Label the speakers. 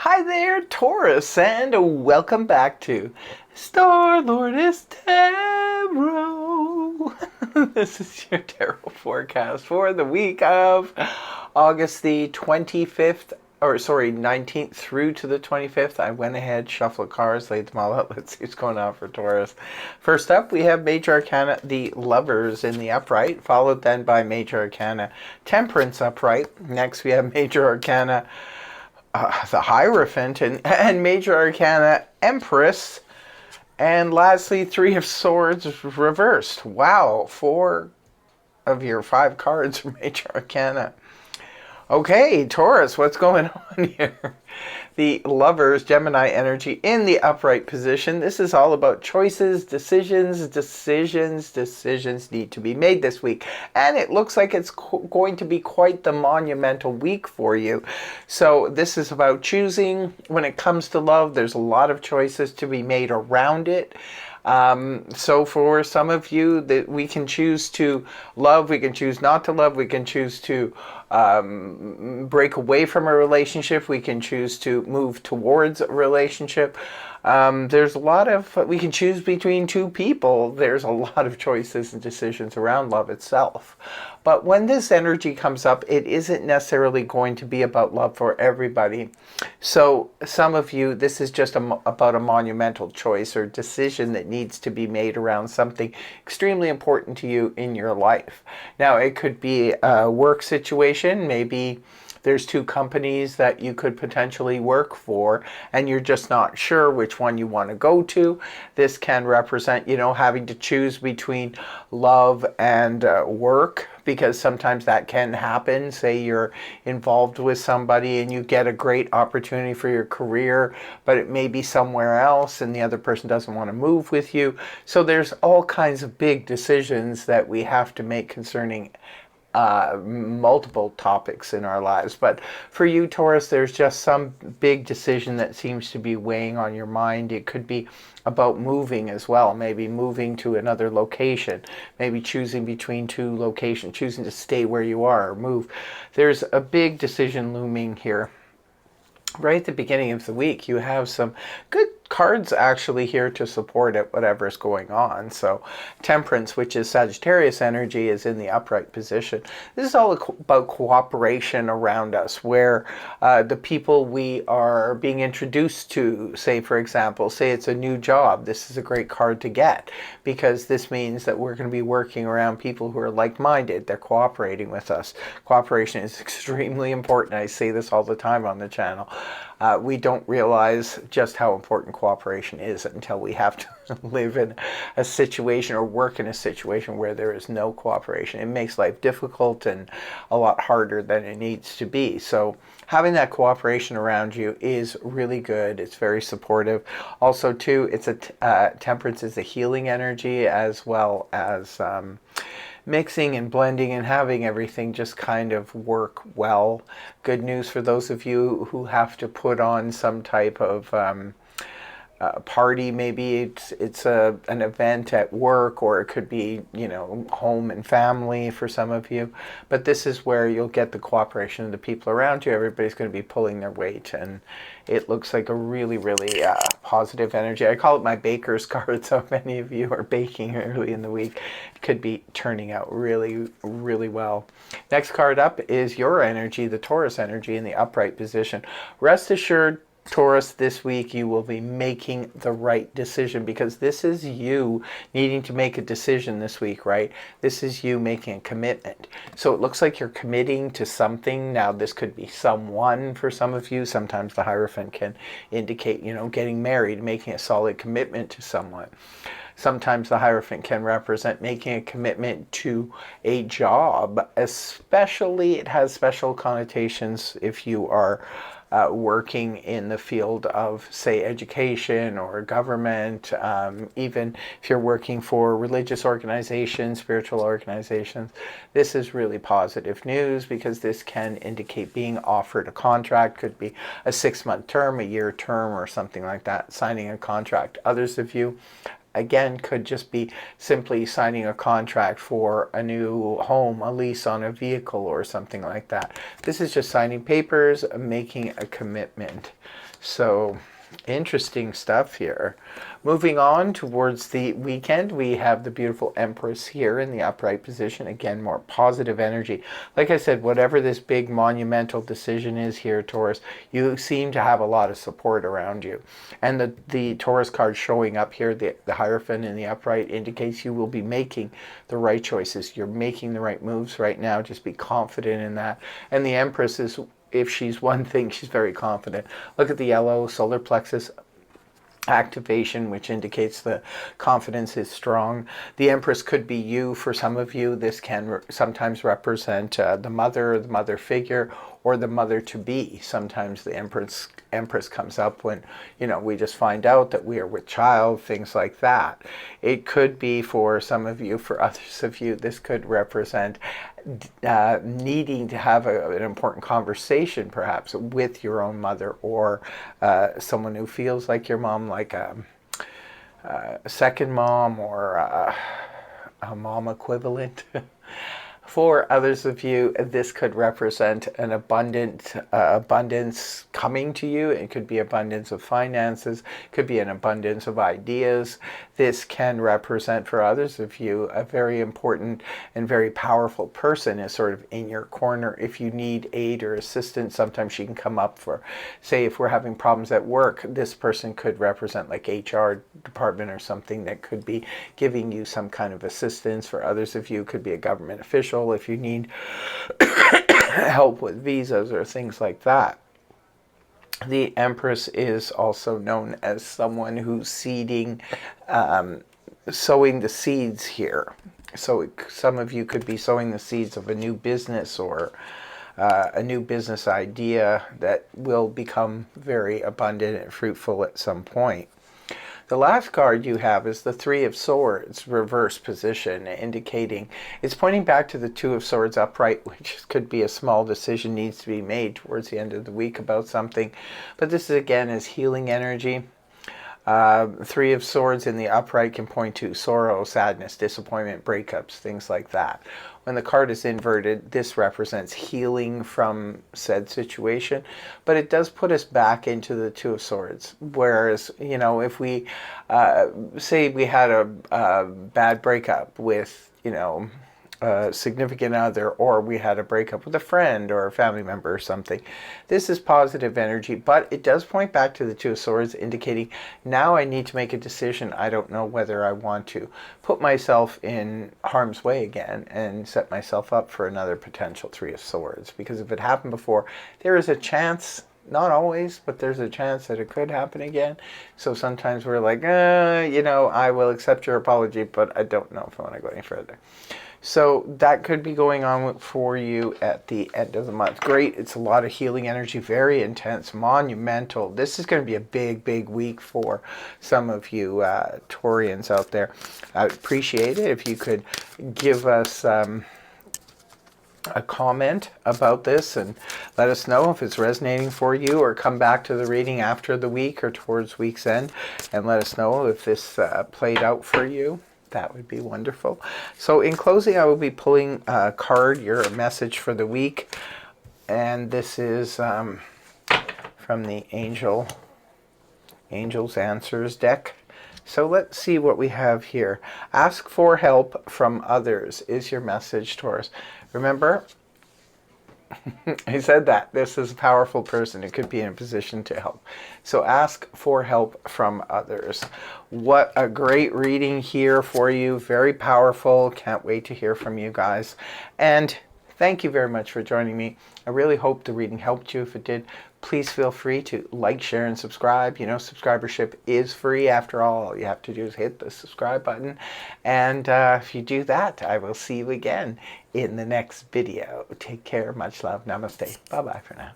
Speaker 1: Hi there, Taurus, and welcome back to Star-Lord is Tarot. This is your tarot forecast for the week of August the 25th, 19th through to the 25th. I went ahead, shuffled cards, laid them all out. Let's see what's going on for Taurus. First up, we have Major Arcana, the Lovers in the upright, followed then by Major Arcana, Temperance upright. Next, we have Major Arcana, the Hierophant, and Major Arcana, Empress, and lastly, Three of Swords reversed. Wow, 4 of your 5 cards are Major Arcana. Okay, Taurus, what's going on here? The Lovers, Gemini energy in the upright position. This is all about choices, decisions need to be made this week. And it looks like it's going to be quite the monumental week for you. So this is about choosing. When it comes to love, there's a lot of choices to be made around it. So for some of you, that we can choose to love, we can choose not to love, we can choose to break away from a relationship, we can choose to move towards a relationship. There's a lot of, we can choose between two people. There's a lot of choices and decisions around love itself. But when this energy comes up, it isn't necessarily going to be about love for everybody. So some of you, this is just about a monumental choice or decision that needs to be made around something extremely important to you in your life. Now, it could be a work situation. Maybe there's 2 companies that you could potentially work for, and you're just not sure which one you want to go to. This can represent, having to choose between love and work, because sometimes that can happen. Say you're involved with somebody and you get a great opportunity for your career, but it may be somewhere else and the other person doesn't want to move with you. So there's all kinds of big decisions that we have to make concerning multiple topics in our lives. But for you, Taurus, there's just some big decision that seems to be weighing on your mind. It could be about moving as well, maybe moving to another location, maybe choosing between 2 locations, choosing to stay where you are or move. There's a big decision looming here. Right at the beginning of the week, you have some good cards actually here to support it, whatever's going on. So Temperance, which is Sagittarius energy, is in the upright position. This is all about cooperation around us, where the people we are being introduced to, say for example, say it's a new job, this is a great card to get, because this means that we're going to be working around people who are like-minded. They're cooperating with us. Cooperation is extremely important. I say this all the time on the channel. We don't realize just how important cooperation is until we have to live in a situation or work in a situation where there is no cooperation. It makes life difficult and a lot harder than it needs to be. So having that cooperation around you is really good. It's very supportive. Also, too, it's Temperance is a healing energy, as well as mixing and blending and having everything just kind of work well. Good news for those of you who have to put on some type of party. Maybe it's an event at work, or it could be, home and family for some of you. But this is where you'll get the cooperation of the people around you. Everybody's going to be pulling their weight, and it looks like a really, really positive energy. I call it my baker's card, so many of you are baking early in the week. It could be turning out really, really well. Next card up is your energy, the Taurus energy in the upright position. Rest assured, Taurus, this week you will be making the right decision, because this is you needing to make a decision this week, right? This is you making a commitment. So it looks like you're committing to something. Now, this could be someone for some of you. Sometimes the Hierophant can indicate, getting married, making a solid commitment to someone. Sometimes the Hierophant can represent making a commitment to a job, especially it has special connotations if you are working in the field of, say, education or government, even if you're working for religious organizations, spiritual organizations. This is really positive news, because this can indicate being offered a contract. Could be a 6-month term, a year term, or something like that, signing a contract. Others of you, again, could just be simply signing a contract for a new home, a lease on a vehicle or something like that. This is just signing papers, making a commitment. So interesting stuff here. Moving on towards the weekend, we have the beautiful Empress here in the upright position. Again, more positive energy. Like I said, whatever this big monumental decision is here, Taurus, you seem to have a lot of support around you. And the Taurus card showing up here, the Hierophant in the upright, indicates you will be making the right choices. You're making the right moves right now. Just be confident in that. And the Empress is, if she's one thing, she's very confident. Look at the yellow solar plexus activation, which indicates the confidence is strong. The Empress could be you. For some of you, this can sometimes represent the mother figure, or the mother-to-be. Sometimes the Empress comes up when, we just find out that we are with child, things like that. It could be for some of you. For others of you, this could represent needing to have an important conversation, perhaps, with your own mother, or someone who feels like your mom, like a second mom, or a mom equivalent. For others of you, this could represent an abundance coming to you. It could be abundance of finances, it could be an abundance of ideas. This can represent, for others of you, a very important and very powerful person is sort of in your corner. If you need aid or assistance, sometimes she can come up for, say, if we're having problems at work, this person could represent like HR department or something that could be giving you some kind of assistance. For others of you, it could be a government official if you need help with visas or things like that. The Empress is also known as someone who's sowing the seeds here. So some of you could be sowing the seeds of a new business, or a new business idea that will become very abundant and fruitful at some point. The last card you have is the Three of Swords, reverse position, indicating it's pointing back to the Two of Swords upright, which could be a small decision needs to be made towards the end of the week about something. But this is, again, is healing energy. Three of Swords in the upright can point to sorrow, sadness, disappointment, breakups, things like that. When the card is inverted, this represents healing from said situation, but it does put us back into the Two of Swords. Whereas, if we say we had a bad breakup with, a significant other, or we had a breakup with a friend or a family member or something, this is positive energy, but it does point back to the Two of Swords, indicating now I need to make a decision. I don't know whether I want to put myself in harm's way again and set myself up for another potential Three of Swords, because if it happened before, there is a chance, not always, but there's a chance that it could happen again. So sometimes we're like, I will accept your apology, but I don't know if I want to go any further. So that could be going on for you at the end of the month. Great. It's a lot of healing energy, very intense, monumental. This is going to be a big, big week for some of you Taurians out there. I'd appreciate it if you could give us a comment about this and let us know if it's resonating for you, or come back to the reading after the week or towards week's end and let us know if this played out for you. That would be wonderful. So in closing, I will be pulling a card, your message for the week. And this is from the Angel's Answers deck. So let's see what we have here. Ask for help from others is your message, Taurus. Remember, I said that this is a powerful person. It could be in a position to help. So ask for help from others. What a great reading here for you. Very powerful. Can't wait to hear from you guys. And thank you very much for joining me. I really hope the reading helped you. If it did, please feel free to like, share, and subscribe. Subscribership is free after all. All you have to do is hit the subscribe button. And if you do that, I will see you again in the next video. Take care. Much love. Namaste. Bye-bye for now.